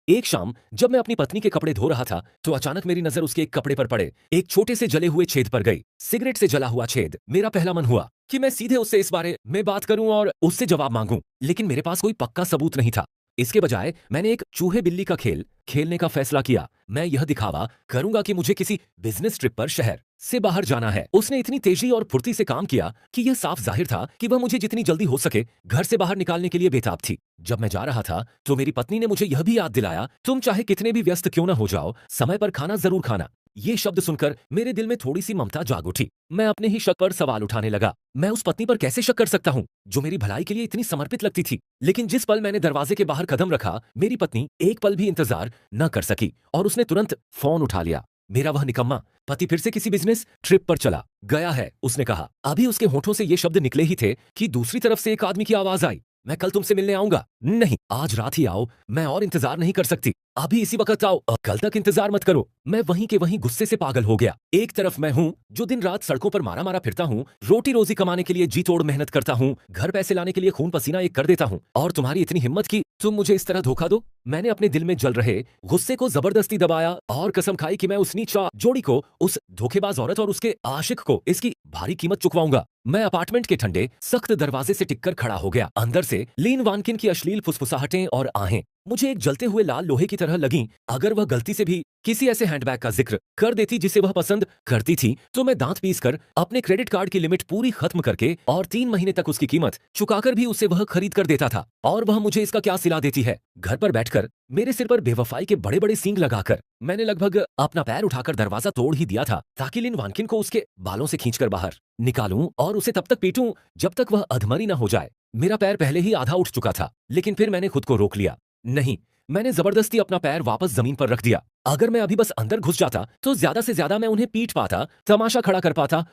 एक शाम जब मैं अपनी पत्नी के कपड़े धो रहा था तो अचानक मेरी नजर उसके एक कपड़े पर पड़े। एक छोटे से जले हुए छेद पर गई। सिगरेट से जला हुआ छेद। मेरा पहला मन हुआ कि मैं सीधे उससे इस बारे में बात करूं और उससे जवाब मांगूं, लेकिन मेरे पास कोई पक्का सबूत नहीं था। इसके बजाय मैंने एक चूहे बिल्ली का खेल खेलने का फैसला किया। मैं यह दिखावा करूंगा कि मुझे किसी बिजनेस ट्रिप पर शहर से बाहर जाना है। उसने इतनी तेजी और फुर्ती से काम किया कि यह साफ जाहिर था कि वह मुझे जितनी जल्दी हो सके घर से बाहर निकालने के लिए बेताब थी। जब मैं जा रहा था तो मेरी पत्नी ने मुझे यह भी याद दिलाया, तुम चाहे कितने भी व्यस्त क्यों न हो जाओ, समय पर खाना जरूर खाना। ये शब्द सुनकर मेरे दिल में थोड़ी सी ममता जाग उठी। मैं अपने ही शक पर सवाल उठाने लगा। मैं उस पत्नी पर कैसे शक कर सकता हूँ जो मेरी भलाई के लिए इतनी समर्पित लगती थी। लेकिन जिस पल मैंने दरवाजे के बाहर कदम रखा, मेरी पत्नी एक पल भी इंतजार न कर सकी और उसने तुरंत फोन उठा लिया। मेरा वह निकम्मा पति फिर से किसी बिजनेस ट्रिप पर चला गया है, उसने कहा। अभी उसके होठों से ये शब्द निकले ही थे कि दूसरी तरफ से एक आदमी की आवाज आई, मैं कल तुमसे मिलने आऊंगा। नहीं, आज रात ही आओ, मैं और इंतजार नहीं कर सकती। अभी इसी वक्त आओ, कल तक इंतजार मत करो। मैं वहीं के वहीं गुस्से से पागल हो गया। एक तरफ मैं हूँ जो दिन रात सड़कों पर मारा मारा फिरता हूँ, रोटी रोजी कमाने के लिए जी तोड़ मेहनत करता हूँ, घर पैसे लाने के लिए खून पसीना एक कर देता हूँ, और तुम्हारी इतनी हिम्मत की तुम मुझे इस तरह धोखा दो। मैंने अपने दिल में जल रहे गुस्से को जबरदस्ती दबाया और कसम खाई कि मैं उस नीचा जोड़ी को, उस धोखेबाज औरत और उसके आशिक को इसकी भारी कीमत चुकवाऊंगा। मैं अपार्टमेंट के ठंडे सख्त दरवाजे से टिककर खड़ा हो गया। अंदर से लीन वानकिन की अश्लील फुसफुसाहटें और आहें मुझे एक जलते हुए लाल लोहे की तरह लगीं। अगर वह गलती से भी किसी ऐसे हैंडबैग का जिक्र कर देती जिसे वह पसंद करती थी तो मैं दांत पीसकर अपने क्रेडिट कार्ड की लिमिट पूरी खत्म करके और 3 महीने तक उसकी कीमत चुकाकर भी उसे वह खरीद कर देता था। और वह मुझे इसका क्या सिला देती है। घर पर बैठकर मेरे सिर पर बेवफाई के बड़े बड़े सींग लगाकर मैंने लगभग अपना पैर उठाकर दरवाजा तोड़ ही दिया था ताकि लिन वानकिन को उसके बालों से खींचकर बाहर निकालूं और उसे तब तक पीटूं जब तक वह अधमरी न हो जाए। मेरा पैर पहले ही आधा उठ चुका था, लेकिन फिर मैंने खुद को रोक लिया। नहीं, मैंने जबरदस्ती अपना पैर वापस जमीन पर रख दिया। अगर मैं अभी बस अंदर घुस जाता तो ज्यादा से ज्यादा मैं उन्हें पीट पाता, तमाशा खड़ा कर पाता।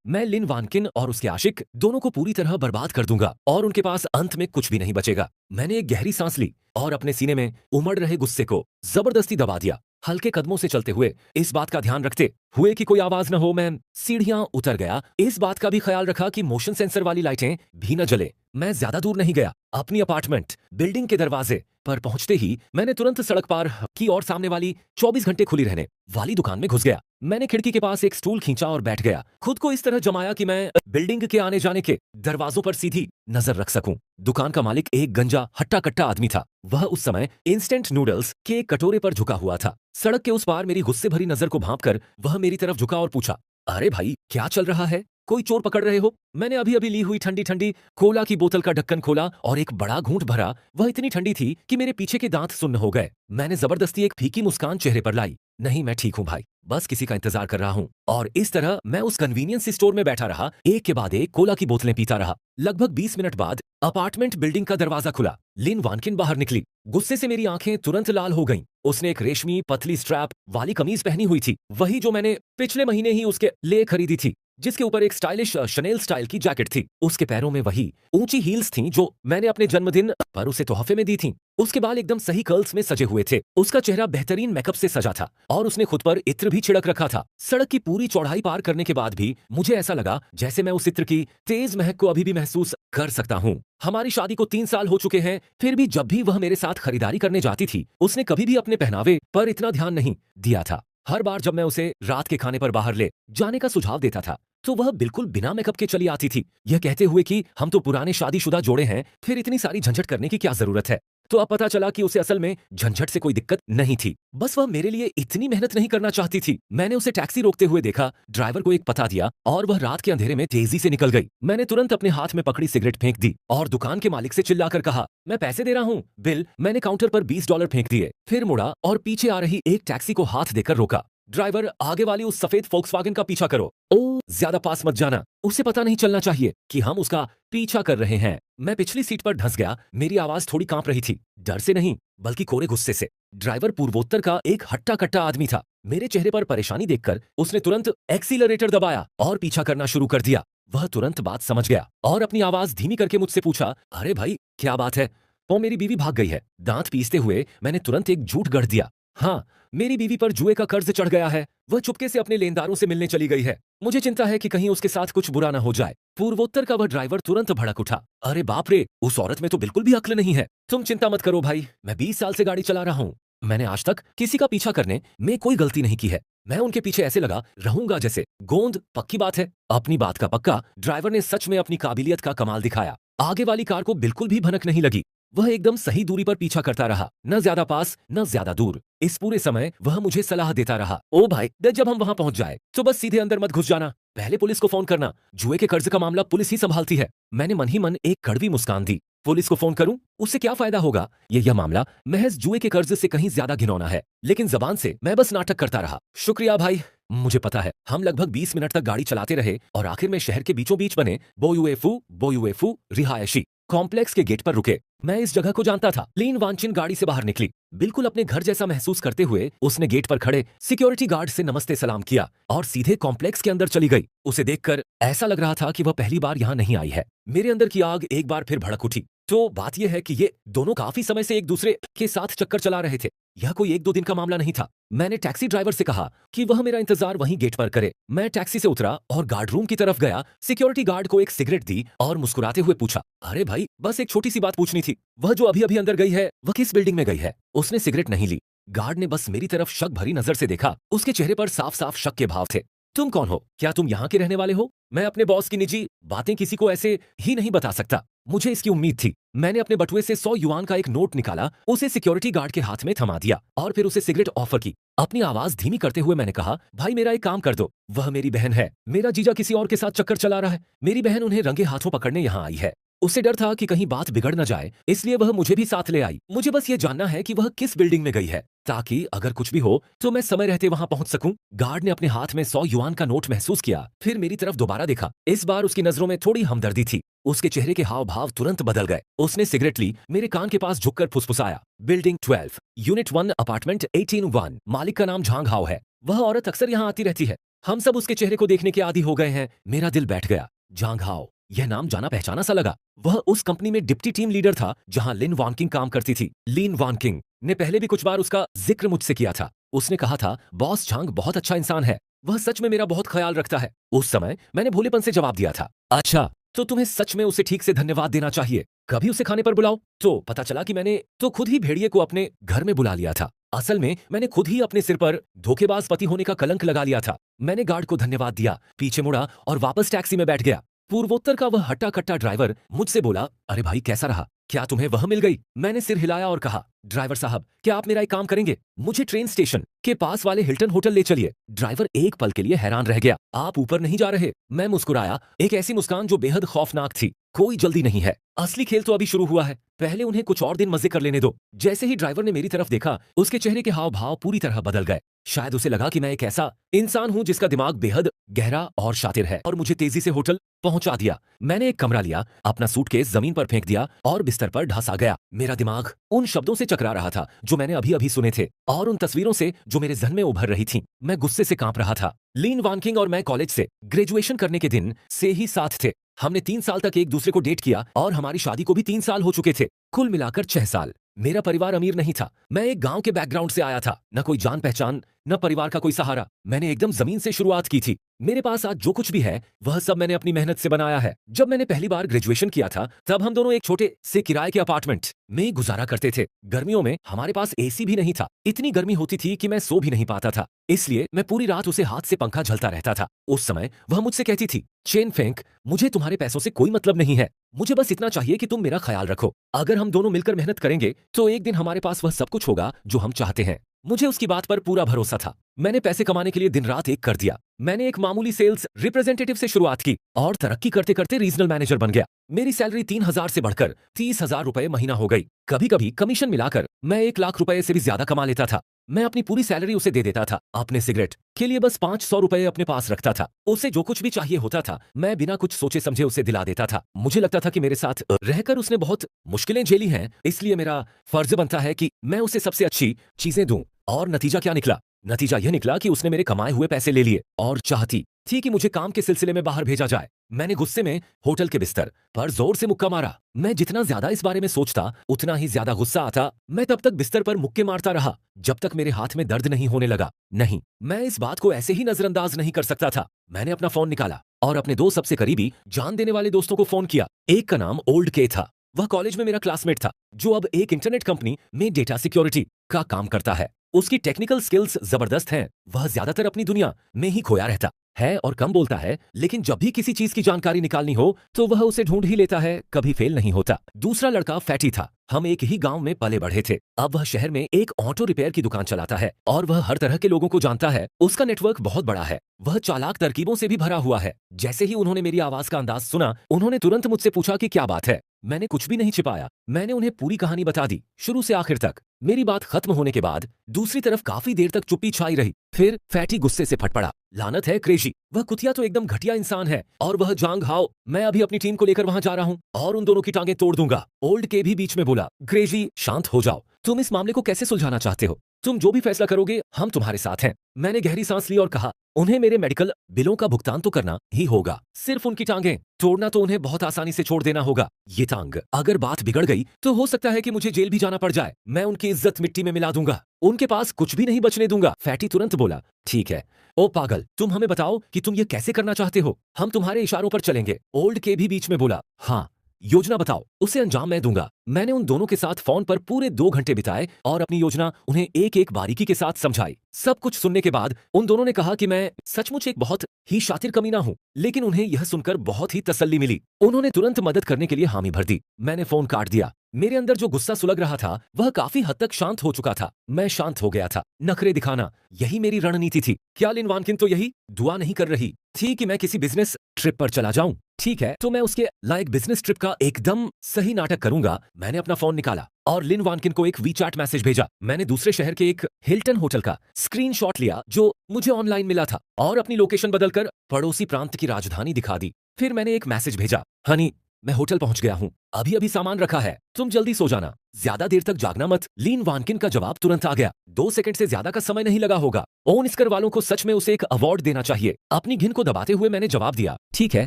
मैं लिन वानकिन और उसके आशिक दोनों को पूरी तरह बर्बाद कर दूंगा और उनके पास अंत में कुछ भी नहीं बचेगा। मैंने एक गहरी सांस ली और अपने सीने में उमड़ रहे गुस्से को जबरदस्ती दबा दिया। हल्के कदमों से चलते हुए, इस बात का ध्यान रखते हुए कि कोई आवाज न हो, मैं सीढ़ियां उतर गया। इस बात का भी ख्याल रखा कि मोशन सेंसर वाली लाइटें भी न जले। मैं ज्यादा दूर नहीं गया। अपनी अपार्टमेंट बिल्डिंग के दरवाजे पर पहुंचते ही मैंने तुरंत सड़क पार की और सामने वाली 24 घंटे खुली रहने वाली दुकान में घुस गया। मैंने खिड़की के पास एक स्टूल खींचा और बैठ गया। खुद को इस तरह जमाया कि मैं बिल्डिंग के आने जाने के दरवाजों पर सीधी नजर रख सकूं। दुकान का मालिक एक गंजा हट्टा कट्टा आदमी था। वह उस समय इंस्टेंट नूडल्स के एक कटोरे पर झुका हुआ था। सड़क के उस पार मेरी गुस्से भरी नजर को भांपकर वह मेरी तरफ झुका और पूछा, अरे भाई, क्या चल रहा है? कोई चोर पकड़ रहे हो? मैंने अभी अभी ली हुई ठंडी ठंडी कोला की बोतल का ढक्कन खोला और एक बड़ा घूंट भरा। वह इतनी ठंडी थी कि मेरे पीछे के दांत सुन्न हो गए। मैंने जबरदस्ती एक फीकी मुस्कान चेहरे पर लाई। नहीं, मैं ठीक हूँ भाई, बस किसी का इंतजार कर रहा हूँ। और इस तरह मैं उस कन्वीनियंस स्टोर में बैठा रहा, एक के बाद एक कोला की बोतलें पीता रहा। लगभग 20 मिनट बाद अपार्टमेंट बिल्डिंग का दरवाजा खुला। लिन वानकिन बाहर निकली। गुस्से से मेरी आंखें तुरंत लाल हो गईं। उसने एक रेशमी पतली स्ट्रैप वाली कमीज पहनी हुई थी, वही जो मैंने पिछले महीने ही उसके लिए खरीदी थी, जिसके ऊपर एक स्टाइलिश शनेल स्टाइल की जैकेट थी। उसके पैरों में वही ऊंची हील्स थीं जो मैंने अपने जन्मदिन पर उसे तोहफे में दी थीं। उसके बाल एकदम सही कर्ल्स में सजे हुए थे। उसका चेहरा बेहतरीन मेकअप से सजा था और उसने खुद पर इत्र भी छिड़क रखा था। सड़क की पूरी चौड़ाई पार करने के बाद भी मुझे ऐसा लगा जैसे मैं उस इत्र की तेज महक को अभी भी महसूस कर सकता हूँ। हमारी शादी को 3 साल हो चुके हैं, फिर भी जब भी वह मेरे साथ खरीदारी करने जाती थी उसने कभी भी अपने पहनावे पर इतना ध्यान नहीं दिया था। हर बार जब मैं उसे रात के खाने पर बाहर ले जाने का सुझाव देता था तो वह बिल्कुल बिना मेकअप के चली आती थी, यह कहते हुए कि हम तो पुराने शादीशुदा जोड़े हैं, फिर इतनी सारी झंझट करने की क्या जरूरत है। तो अब पता चला कि उसे असल में झंझट से कोई दिक्कत नहीं थी, बस वह मेरे लिए इतनी मेहनत नहीं करना चाहती थी। मैंने उसे टैक्सी रोकते हुए देखा, ड्राइवर को एक पता दिया और वह रात के अंधेरे में तेजी से निकल गई। मैंने तुरंत अपने हाथ में पकड़ी सिगरेट फेंक दी और दुकान के मालिक से चिल्लाकर कहा, मैं पैसे दे रहा हूँ, बिल। मैंने काउंटर पर $20 फेंक दिए, फिर मुड़ा और पीछे आ रही एक टैक्सी को हाथ देकर रोका। ड्राइवर, आगे वाली उस सफेद फोक्सवागन का पीछा करो। ओ, ज्यादा पास मत जाना, उसे पता नहीं चलना चाहिए कि हम उसका पीछा कर रहे हैं। मैं पिछली सीट पर धंस गया। मेरी आवाज थोड़ी कांप रही थी, डर से नहीं बल्कि कोरे गुस्से से। ड्राइवर पूर्वोत्तर का एक हट्टा कट्टा आदमी था। मेरे चेहरे पर परेशानी देखकर उसने तुरंत एक्सीलरेटर दबाया और पीछा करना शुरू कर दिया। वह तुरंत बात समझ गया और अपनी आवाज धीमी करके मुझसे पूछा, अरे भाई, क्या बात है? वो मेरी बीवी भाग गई है। दांत पीसते हुए मैंने तुरंत एक झूठ गढ़ दिया। हाँ, मेरी बीवी पर जुए का कर्ज चढ़ गया है। वह चुपके से अपने लेनदारों से मिलने चली गई है। मुझे चिंता है कि कहीं उसके साथ कुछ बुरा ना हो जाए। पूर्वोत्तर का वह ड्राइवर तुरंत भड़क उठा, अरे बाप रे, उस औरत में तो बिल्कुल भी अक्ल नहीं है। तुम चिंता मत करो भाई, मैं 20 साल से गाड़ी चला रहा हूँ। मैंने आज तक किसी का पीछा करने में कोई गलती नहीं की है। मैं उनके पीछे ऐसे लगा रहूंगा जैसे गोंद पक्की बात है। अपनी बात का पक्का ड्राइवर ने सच में अपनी काबिलियत का कमाल दिखाया। आगे वाली कार को बिल्कुल भी भनक नहीं लगी। वह एकदम सही दूरी पर पीछा करता रहा, न ज्यादा पास न ज्यादा दूर। इस पूरे समय वह मुझे सलाह देता रहा, ओ भाई जब हम वहां पहुंच जाए तो बस सीधे अंदर मत घुस जाना, पहले पुलिस को फोन करना, जुए के कर्ज का मामला पुलिस ही संभालती है। मैंने मन ही मन एक कड़वी मुस्कान दी। पुलिस को फोन करूं, उससे क्या फायदा होगा? यह मामला महज जुए के कर्ज से कहीं ज्यादा घिनौना है। लेकिन जबान से मैं बस नाटक करता रहा, शुक्रिया भाई। मुझे पता है। हम लगभग 20 मिनट तक गाड़ी चलाते रहे और आखिर में शहर के बीचों बीच बने बोयुएफू रिहायशी कॉम्प्लेक्स के गेट पर रुके। मैं इस जगह को जानता था। लीन वांचिन गाड़ी से बाहर निकली। बिल्कुल अपने घर जैसा महसूस करते हुए उसने गेट पर खड़े सिक्योरिटी गार्ड से नमस्ते सलाम किया और सीधे कॉम्प्लेक्स के अंदर चली गई। उसे देखकर ऐसा लग रहा था कि वह पहली बार यहाँ नहीं आई है। मेरे अंदर की आग एक बार फिर भड़क उठी। तो बात यह है कि ये दोनों काफी समय से एक दूसरे के साथ चक्कर चला रहे थे। यह कोई 1-2 दिन का मामला नहीं था। मैंने टैक्सी ड्राइवर से कहा कि वह मेरा इंतजार वहीं गेट पर करे। मैं टैक्सी से उतरा और गार्ड रूम की तरफ गया। सिक्योरिटी गार्ड को एक सिगरेट दी और मुस्कुराते हुए पूछा, अरे भाई बस एक छोटी सी बात पूछनी थी, वह जो अभी अभी अंदर गई है वह किस बिल्डिंग में गई है? उसने सिगरेट नहीं ली। गार्ड ने बस मेरी तरफ शक भरी नजर से देखा। उसके चेहरे पर साफ साफ शक के भाव थे। तुम कौन हो? क्या तुम यहाँ के रहने वाले हो? मैं अपने बॉस की निजी बातें किसी को ऐसे ही नहीं बता सकता। मुझे इसकी उम्मीद थी। मैंने अपने बटुए से 100 युआन का एक नोट निकाला, उसे सिक्योरिटी गार्ड के हाथ में थमा दिया और फिर उसे सिगरेट ऑफर की। अपनी आवाज धीमी करते हुए मैंने कहा, भाई मेरा एक काम कर दो। वह मेरी बहन है। मेरा जीजा किसी और के साथ चक्कर चला रहा है। मेरी बहन उन्हें रंगे हाथों पकड़ने यहाँ आई है। उसे डर था कि कहीं बात बिगड़ न जाए, इसलिए वह मुझे भी साथ ले आई। मुझे बस ये जानना है कि वह किस बिल्डिंग में गई है, ताकि अगर कुछ भी हो तो मैं समय रहते वहां पहुंच सकूं। गार्ड ने अपने हाथ में 100 युआन का नोट महसूस किया, फिर मेरी तरफ दोबारा देखा। इस बार उसकी नजरों में थोड़ी हमदर्दी थी। उसके चेहरे के हाव भाव तुरंत बदल गए। उसने सिगरेट ली, मेरे कान के पास झुककर फुसफुसाया, बिल्डिंग 12 यूनिट 1 अपार्टमेंट 18-1। मालिक का नाम झांग हाओ है। वह औरत अक्सर यहाँ आती रहती है। हम सब उसके चेहरे को देखने के आदी हो गए हैं। मेरा दिल बैठ गया। झांग हाओ, यह नाम जाना पहचाना सा लगा। वह उस कंपनी में डिप्टी टीम लीडर था जहां लिन वानकिंग काम करती थी। लिन वानकिंग ने पहले भी कुछ बार उसका जिक्र मुझसे किया था। उसने कहा था, बॉस झांग बहुत अच्छा इंसान है, वह सच में मेरा बहुत ख्याल रखता है। उस समय मैंने भोलेपन से जवाब दिया था, अच्छा तो तुम्हें सच में उसे ठीक से धन्यवाद देना चाहिए। कभी उसे खाने पर बुलाओ। तो पता चला कि मैंने तो खुद ही भेड़िए को अपने घर में बुला लिया था। असल में मैंने खुद ही अपने सिर पर धोखेबाज पति होने का कलंक लगा लिया था। मैंने गार्ड को धन्यवाद दिया, पीछे मुड़ा और वापस टैक्सी में बैठ गया। पूर्वोत्तर का वह हट्टा कट्टा ड्राइवर मुझसे बोला, अरे भाई कैसा रहा? क्या तुम्हें वह मिल गई? मैंने सिर हिलाया और कहा, ड्राइवर साहब क्या आप मेरा एक काम करेंगे? मुझे ट्रेन स्टेशन के पास वाले हिल्टन होटल ले चलिए। ड्राइवर एक पल के लिए हैरान रह गया। आप ऊपर नहीं जा रहे? मैं मुस्कुराया, एक ऐसी मुस्कान जो बेहद खौफनाक थी। कोई जल्दी नहीं है, असली खेल तो अभी शुरू हुआ है। पहले उन्हें कुछ और दिन मजे कर लेने दो। जैसे ही ड्राइवर ने मेरी तरफ देखा, उसके चेहरे के हाव भाव पूरी तरह बदल गए। शायद उसे लगा कि मैं एक ऐसा इंसान हूं जिसका दिमाग बेहद गहरा और शातिर है, और मुझे तेजी से होटल पहुंचा दिया। मैंने एक कमरा लिया, अपना सूटकेस जमीन पर फेंक दिया और बिस्तर पर ढसा गया। मेरा दिमाग उन शब्दों से चकरा रहा था जो मैंने अभी अभी सुने थे और उन तस्वीरों से जो मेरे जहन में उभर रही थीं। मैं गुस्से से कांप रहा था। लीन वानकिंग और मैं कॉलेज से ग्रेजुएशन करने के दिन से ही साथ थे। हमने 3 साल तक एक दूसरे को डेट किया और हमारी शादी को भी 3 साल हो चुके थे। कुल मिलाकर 6 साल। मेरा परिवार अमीर नहीं था। मैं एक गांव के बैकग्राउंड से आया था। न कोई जान पहचान, न परिवार का कोई सहारा। मैंने एकदम जमीन से शुरुआत की थी। मेरे पास आज जो कुछ भी है वह सब मैंने अपनी मेहनत से बनाया है। जब मैंने पहली बार ग्रेजुएशन किया था तब हम दोनों एक छोटे से किराए के अपार्टमेंट में गुजारा करते थे। गर्मियों में हमारे पास एसी भी नहीं था। इतनी गर्मी होती थी कि मैं सो भी नहीं पाता था, इसलिए मैं पूरी रात उसे हाथ से पंखा झलता रहता था। उस समय वह मुझसे कहती थी, चेन फेंक, मुझे तुम्हारे पैसों से कोई मतलब नहीं है। मुझे बस इतना चाहिए कि तुम मेरा ख्याल रखो। अगर हम दोनों मिलकर मेहनत करेंगे तो एक दिन हमारे पास वह सब कुछ होगा जो हम चाहते हैं। मुझे उसकी बात पर पूरा भरोसा था। मैंने पैसे कमाने के लिए दिन रात एक कर दिया। मैंने एक मामूली सेल्स रिप्रेजेंटेटिव से शुरुआत की और तरक्की करते करते रीजनल मैनेजर बन गया। मेरी सैलरी 3,000 से बढ़कर 30,000 रुपए महीना हो गई। कभी कभी कमीशन मिलाकर मैं 1 लाख रुपए से भी ज्यादा कमा लेता था। मैं अपनी पूरी सैलरी उसे दे देता था। अपने सिगरेट के लिए बस 500 रुपए अपने पास रखता था। उसे जो कुछ भी चाहिए होता था मैं बिना कुछ सोचे समझे उसे दिला देता था। मुझे लगता था कि मेरे साथ रहकर उसने बहुत मुश्किलें झेली हैं, इसलिए मेरा फर्ज बनता है कि मैं उसे सबसे अच्छी चीजें दूं। और नतीजा क्या निकला? नतीजा यह निकला कि उसने मेरे कमाए हुए पैसे ले लिए और चाहती थी कि मुझे काम के सिलसिले में बाहर भेजा जाए। मैंने गुस्से में होटल के बिस्तर पर जोर से मुक्का मारा। मैं जितना ज्यादा इस बारे में सोचता उतना ही ज्यादा गुस्सा आता। मैं तब तक बिस्तर पर मुक्के मारता रहा जब तक मेरे हाथ में दर्द नहीं होने लगा। नहीं, मैं इस बात को ऐसे ही नजरअंदाज नहीं कर सकता था। मैंने अपना फोन निकाला और अपने 2 सबसे करीबी जान देने वाले दोस्तों को फोन किया। एक का नाम ओल्ड के था। वह कॉलेज में मेरा क्लासमेट था जो अब एक इंटरनेट कंपनी में डेटा सिक्योरिटी का काम करता है। उसकी टेक्निकल स्किल्स जबरदस्त हैं। वह ज्यादातर अपनी दुनिया में ही खोया रहता है और कम बोलता है, लेकिन जब भी किसी चीज की जानकारी निकालनी हो तो वह उसे ढूंढ ही लेता है, कभी फेल नहीं होता। दूसरा लड़का फैटी था। हम एक ही गांव में पले बढ़े थे। अब वह शहर में एक ऑटो रिपेयर की दुकान चलाता है और वह हर तरह के लोगों को जानता है। उसका नेटवर्क बहुत बड़ा है। वह चालाक तरकीबों से भी भरा हुआ है। जैसे ही उन्होंने मेरी आवाज का अंदाज सुना, उन्होंने तुरंत मुझसे पूछा कि क्या बात है। मैंने कुछ भी नहीं छिपाया। मैंने उन्हें पूरी कहानी बता दी, शुरू से आखिर तक। मेरी बात खत्म होने के बाद दूसरी तरफ काफी देर तक चुप्पी छाई रही। फिर फैटी गुस्से से फट पड़ा। लानत है क्रेजी, वह कुतिया तो एकदम घटिया इंसान है। और वह जांग हाओ, मैं अभी अपनी टीम को लेकर वहां जा रहा हूं और उन दोनों की टांगें तोड़ दूंगा। ओल्ड के भी बीच में बोला, क्रेजी शांत हो जाओ। तुम इस मामले को कैसे सुलझाना चाहते हो? तुम जो भी फैसला करोगे हम तुम्हारे साथ हैं। मैंने गहरी सांस ली और कहा, उन्हें मेरे मेडिकल बिलों का भुगतान तो करना ही होगा। सिर्फ उनकी टांगें तोड़ना तो उन्हें बहुत आसानी से छोड़ देना होगा। ये टांग अगर बात बिगड़ गई तो हो सकता है कि मुझे जेल भी जाना पड़ जाए। मैं उनकी इज्जत मिट्टी में मिला दूंगा। उनके पास कुछ भी नहीं बचने दूंगा। फैटी तुरंत बोला, ठीक है। ओ पागल, तुम हमें बताओ कि तुम ये कैसे करना चाहते हो। हम तुम्हारे इशारों पर चलेंगे। ओल्ड के भी बीच में बोला, हाँ योजना बताओ, उसे अंजाम मैं दूंगा। मैंने उन दोनों के साथ फोन पर पूरे 2 घंटे बिताए और अपनी योजना उन्हें एक एक बारीकी के साथ समझाई। सब कुछ सुनने के बाद उन दोनों ने कहा कि मैं सचमुच एक बहुत ही शातिर कमीना हूं, लेकिन उन्हें यह सुनकर बहुत ही तसल्ली मिली। उन्होंने तुरंत मदद करने के लिए हामी भर दी। मैंने फोन काट दिया। मेरे अंदर जो गुस्सा सुलग रहा था वह काफी हद तक शांत हो चुका था। मैं शांत हो गया था। नखरे दिखाना यही मेरी रणनीति थी। क्या लिन वानकिन तो यही दुआ नहीं कर रही थी कि मैं किसी बिजनेस ट्रिप पर चला जाऊं? ठीक है, तो मैं उसके लायक बिजनेस ट्रिप का एकदम सही नाटक करूंगा। मैंने अपना फोन निकाला और लिन वानकिन को एक वीचैट मैसेज भेजा। मैंने दूसरे शहर के एक हिल्टन होटल का स्क्रीनशॉट लिया जो मुझे ऑनलाइन मिला था और अपनी लोकेशन बदलकर पड़ोसी प्रांत की राजधानी दिखा दी। फिर मैंने एक मैसेज भेजा, हनी मैं होटल पहुंच गया हूं, अभी अभी सामान रखा है, तुम जल्दी सो जाना, ज्यादा देर तक जागना मत। लिन वानकिन का जवाब तुरंत आ गया। 2 सेकंड से ज्यादा का समय नहीं लगा होगा। ओन स्कर वालों को सच में उसे एक अवार्ड देना चाहिए। अपनी घिन को दबाते हुए मैंने जवाब दिया, ठीक है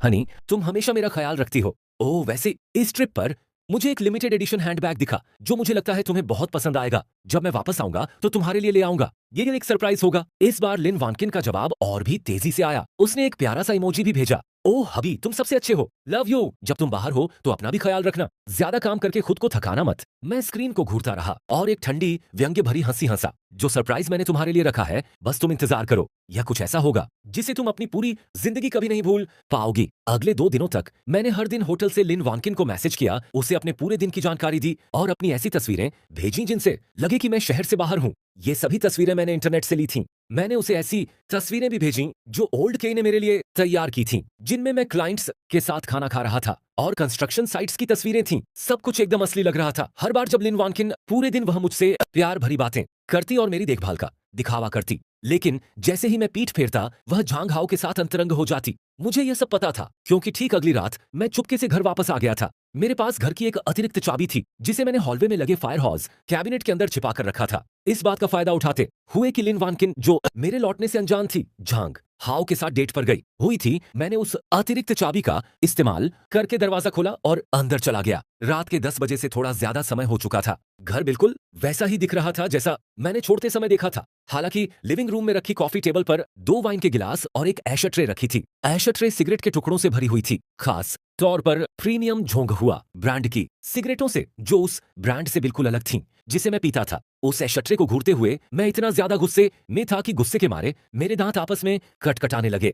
हनी, तुम हमेशा मेरा ख्याल रखती हो। ओह वैसे इस ट्रिप पर मुझे एक लिमिटेड एडिशन हैंडबैग दिखा जो मुझे लगता है तुम्हें बहुत पसंद आएगा। जब मैं वापस आऊंगा तो तुम्हारे लिए ले आऊंगा। ये एक सरप्राइज होगा। इस बार लिन वानकिन का जवाब और भी तेजी से आया। उसने एक प्यारा सा इमोजी भी भेजा। ओह हबी, तुम सबसे अच्छे हो, लव यू। जब तुम बाहर हो तो अपना भी ख्याल रखना, ज्यादा काम करके खुद को थकाना मत। मैं स्क्रीन को घूरता रहा और एक ठंडी व्यंग्य भरी हंसी हंसा। जो सरप्राइज मैंने तुम्हारे लिए रखा है, बस तुम इंतजार करो। यह कुछ ऐसा होगा जिसे तुम अपनी पूरी जिंदगी कभी नहीं भूल पाओगी। अगले 2 दिनों तक मैंने हर दिन होटल से लिन वानकिन को मैसेज किया, उसे अपने पूरे दिन की जानकारी दी और अपनी ऐसी तस्वीरें भेजी जिनसे लगे कि मैं शहर से बाहर हूं। ये सभी तस्वीरें मैंने इंटरनेट से ली थीं। मैंने उसे ऐसी तस्वीरें भी भेजी जो ओल्ड के ने मेरे लिए तैयार की थीं, जिनमें मैं क्लाइंट्स के साथ खाना खा रहा था और कंस्ट्रक्शन साइट्स की तस्वीरें थीं। सब कुछ एकदम असली लग रहा था। हर बार जब लिन वानकिन पूरे दिन वह मुझसे प्यार भरी बातें करती और मेरी देखभाल का दिखावा करती, लेकिन जैसे ही मैं पीठ फेरता वह झांग हाओ के साथ अंतरंग हो जाती। मुझे यह सब पता था क्योंकि ठीक अगली रात मैं चुपके से घर वापस आ गया था। मेरे पास घर की एक अतिरिक्त चाबी थी जिसे मैंने हॉलवे में लगे फायर हाउस कैबिनेट के अंदर छिपा कर रखा था। इस बात का फायदा उठाते हुए कि लिन वानकिन जो मेरे लौटने से अनजान थी, झांग हाओ के साथ डेट पर गई हुई थी, मैंने उस अतिरिक्त चाबी का इस्तेमाल करके दरवाजा खोला और अंदर चला गया। रात के 10 बजे से थोड़ा ज्यादा समय हो चुका था। घर बिल्कुल वैसा ही दिख रहा था जैसा मैंने छोड़ते समय देखा था। हालांकि लिविंग रूम में रखी कॉफी टेबल पर 2 वाइन के गिलास और एक एशर ट्रे रखी थी। एशर ट्रे सिगरेट के टुकड़ों से भरी हुई थी, खास तौर पर प्रीमियम झोंक हुआ ब्रांड की सिगरेटों से, जो उस ब्रांड से बिल्कुल अलग थीं जिसे मैं पीता था। उस एशट्रे को घूरते हुए मैं इतना ज्यादा गुस्से में था कि गुस्से के मारे मेरे दांत आपस में कटकटाने लगे।